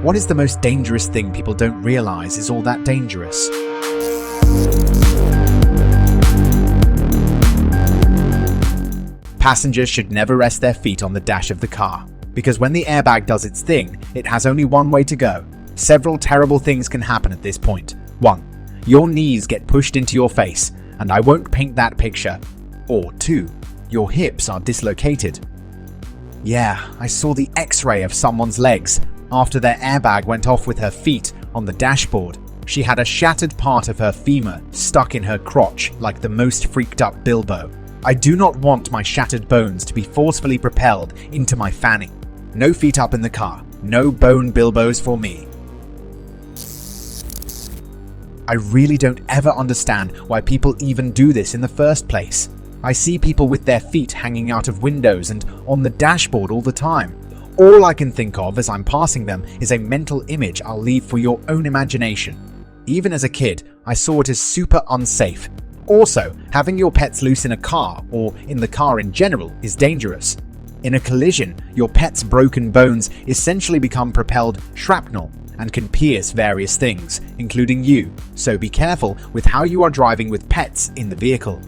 What is the most dangerous thing people don't realize is all that dangerous? Passengers should never rest their feet on the dash of the car, because when the airbag does its thing, it has only one way to go. Several terrible things can happen at this point. 1. Your knees get pushed into your face, and I won't paint that picture. Or 2. Your hips are dislocated. Yeah, I saw the X-ray of someone's legs after their airbag went off with her feet on the dashboard. She had a shattered part of her femur stuck in her crotch like the most freaked up Bilbo. I do not want my shattered bones to be forcefully propelled into my fanny. No feet up in the car. No bone Bilbos for me. I really don't ever understand why people even do this in the first place. I see people with their feet hanging out of windows and on the dashboard all the time. All I can think of as I'm passing them is a mental image I'll leave for your own imagination. Even as a kid, I saw it as super unsafe. Also, having your pets loose in a car, or in the car in general, is dangerous. In a collision, your pet's broken bones essentially become propelled shrapnel and can pierce various things, including you, so be careful with how you are driving with pets in the vehicle.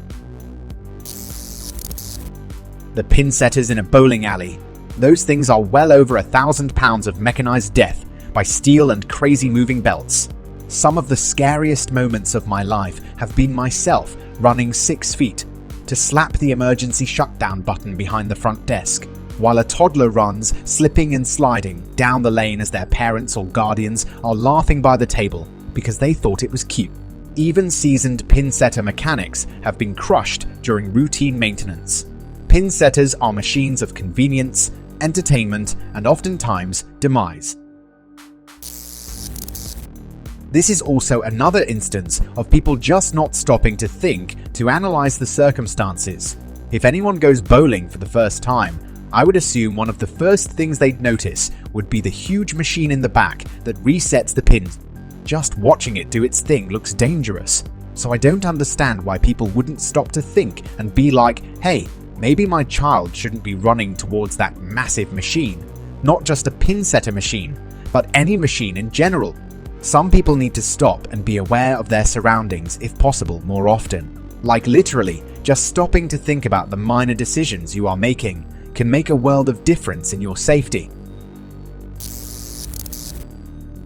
The pin setters in a bowling alley. Those things are well over 1,000 pounds of mechanized death by steel and crazy moving belts. Some of the scariest moments of my life have been myself running 6 feet to slap the emergency shutdown button behind the front desk, while a toddler runs, slipping and sliding down the lane as their parents or guardians are laughing by the table because they thought it was cute. Even seasoned pin setter mechanics have been crushed during routine maintenance. Pin setters are machines of convenience, entertainment, and oftentimes demise. This is also another instance of people just not stopping to think to analyze the circumstances. If anyone goes bowling for the first time, I would assume one of the first things they'd notice would be the huge machine in the back that resets the pins. Just watching it do its thing looks dangerous, so I don't understand why people wouldn't stop to think and be like, hey, maybe my child shouldn't be running towards that massive machine. Not just a pin setter machine, but any machine in general. Some people need to stop and be aware of their surroundings if possible more often. Like literally, just stopping to think about the minor decisions you are making can make a world of difference in your safety.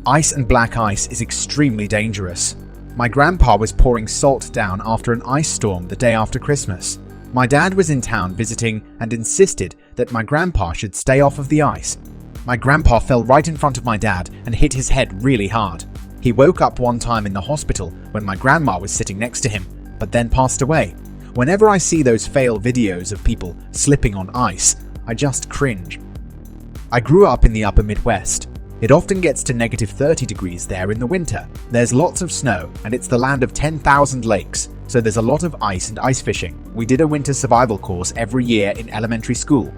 Ice and black ice is extremely dangerous. My grandpa was pouring salt down after an ice storm the day after Christmas. My dad was in town visiting and insisted that my grandpa should stay off of the ice. My grandpa fell right in front of my dad and hit his head really hard. He woke up one time in the hospital when my grandma was sitting next to him, but then passed away. Whenever I see those fail videos of people slipping on ice, I just cringe. I grew up in the upper Midwest. It often gets to -30 degrees there in the winter. There's lots of snow, and it's the land of 10,000 lakes, so there's a lot of ice and ice fishing. We did a winter survival course every year in elementary school.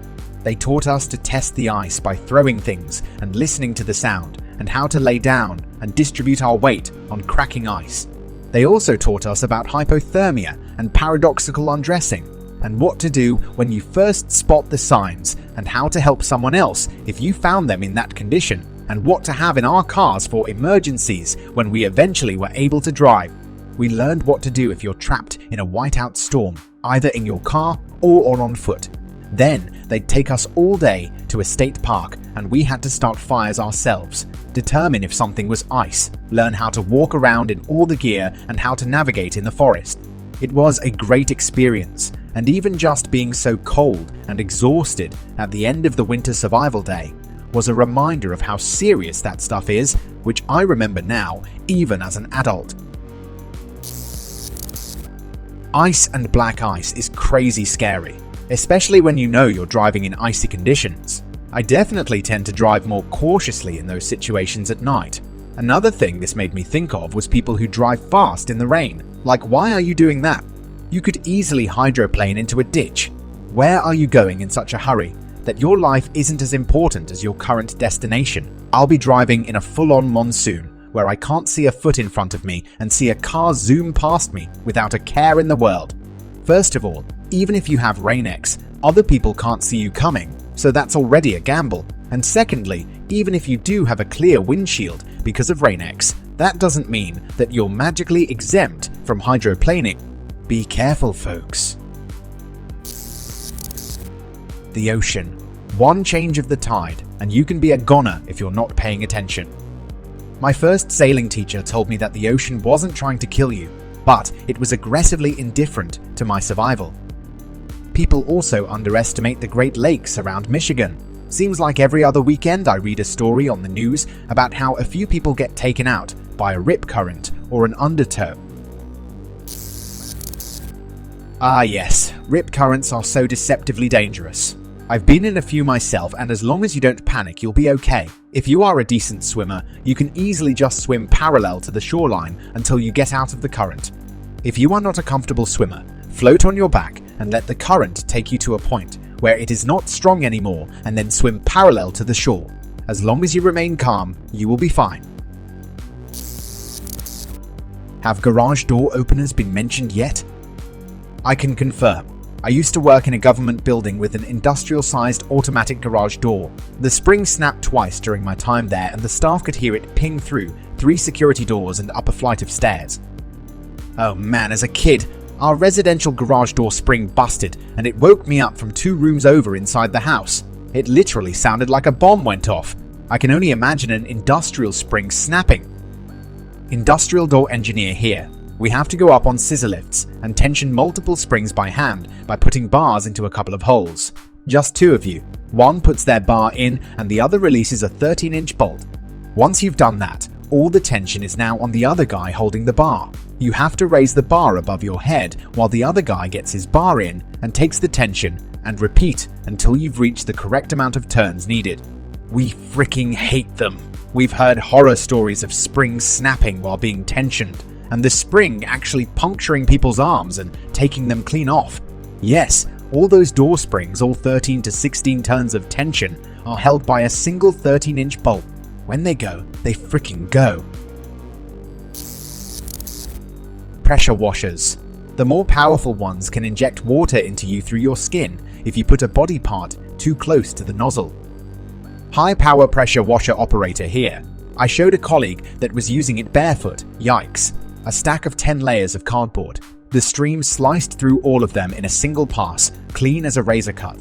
They taught us to test the ice by throwing things and listening to the sound, and how to lay down and distribute our weight on cracking ice. They also taught us about hypothermia and paradoxical undressing, and what to do when you first spot the signs, and how to help someone else if you found them in that condition, and what to have in our cars for emergencies when we eventually were able to drive. We learned what to do if you're trapped in a whiteout storm, either in your car or on foot. Then they'd take us all day to a state park, and we had to start fires ourselves, determine if something was ice, learn how to walk around in all the gear and how to navigate in the forest. It was a great experience, and even just being so cold and exhausted at the end of the winter survival day was a reminder of how serious that stuff is, which I remember now, even as an adult. Ice and black ice is crazy scary, especially when you know you're driving in icy conditions. I definitely tend to drive more cautiously in those situations at night. Another thing this made me think of was people who drive fast in the rain. Like, why are you doing that? You could easily hydroplane into a ditch. Where are you going in such a hurry that your life isn't as important as your current destination? I'll be driving in a full-on monsoon where I can't see a foot in front of me and see a car zoom past me without a care in the world. First of all, even if you have Rain-X, other people can't see you coming, so that's already a gamble. And secondly, even if you do have a clear windshield because of Rain-X, that doesn't mean that you're magically exempt from hydroplaning. Be careful, folks. The ocean. One change of the tide, and you can be a goner if you're not paying attention. My first sailing teacher told me that the ocean wasn't trying to kill you, but it was aggressively indifferent to my survival. People also underestimate the Great Lakes around Michigan. Seems like every other weekend I read a story on the news about how a few people get taken out by a rip current or an undertow. Ah yes, rip currents are so deceptively dangerous. I've been in a few myself, and as long as you don't panic, you'll be okay. If you are a decent swimmer, you can easily just swim parallel to the shoreline until you get out of the current. If you are not a comfortable swimmer, float on your back and let the current take you to a point where it is not strong anymore, and then swim parallel to the shore. As long as you remain calm, you will be fine. Have garage door openers been mentioned yet? I can confirm. I used to work in a government building with an industrial-sized automatic garage door. The spring snapped twice during my time there, and the staff could hear it ping through 3 security doors and up a flight of stairs. Oh man, as a kid, our residential garage door spring busted, and it woke me up from 2 rooms over inside the house. It literally sounded like a bomb went off. I can only imagine an industrial spring snapping. Industrial door engineer here. We have to go up on scissor lifts and tension multiple springs by hand by putting bars into a couple of holes. Just 2 of you. One puts their bar in and the other releases a 13-inch bolt. Once you've done that, all the tension is now on the other guy holding the bar. You have to raise the bar above your head while the other guy gets his bar in and takes the tension, and repeat until you've reached the correct amount of turns needed. We freaking hate them. We've heard horror stories of springs snapping while being tensioned, and the spring actually puncturing people's arms and taking them clean off. Yes, all those door springs, all 13 to 16 turns of tension, are held by a single 13-inch bolt. When they go, they freaking go. Pressure washers. The more powerful ones can inject water into you through your skin if you put a body part too close to the nozzle. High power pressure washer operator here. I showed a colleague that was using it barefoot. Yikes. A stack of 10 layers of cardboard. The stream sliced through all of them in a single pass, clean as a razor cut.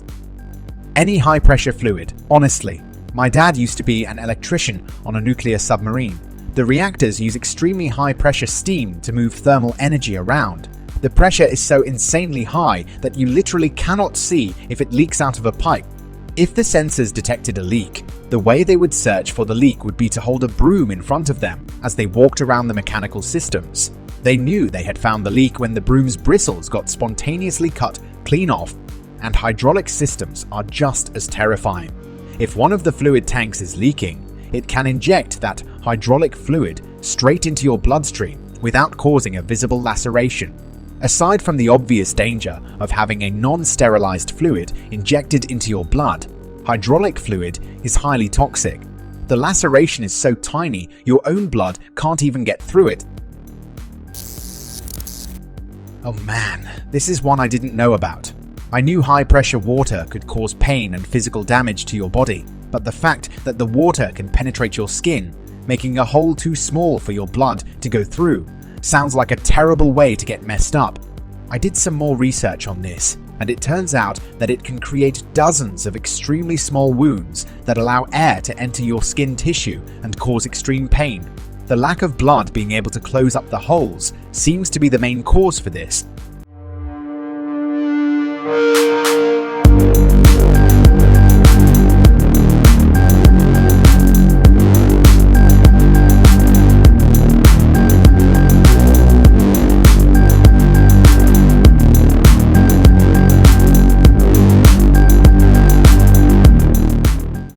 Any high pressure fluid, honestly. My dad used to be an electrician on a nuclear submarine. The reactors use extremely high pressure steam to move thermal energy around. The pressure is so insanely high that you literally cannot see if it leaks out of a pipe. If the sensors detected a leak, the way they would search for the leak would be to hold a broom in front of them as they walked around the mechanical systems. They knew they had found the leak when the broom's bristles got spontaneously cut clean off, and hydraulic systems are just as terrifying. If one of the fluid tanks is leaking, it can inject that hydraulic fluid straight into your bloodstream without causing a visible laceration. Aside from the obvious danger of having a non-sterilized fluid injected into your blood, hydraulic fluid is highly toxic. The laceration is so tiny, your own blood can't even get through it. Oh man, this is one I didn't know about. I knew high-pressure water could cause pain and physical damage to your body, but the fact that the water can penetrate your skin, making a hole too small for your blood to go through, sounds like a terrible way to get messed up. I did some more research on this, and it turns out that it can create dozens of extremely small wounds that allow air to enter your skin tissue and cause extreme pain. The lack of blood being able to close up the holes seems to be the main cause for this.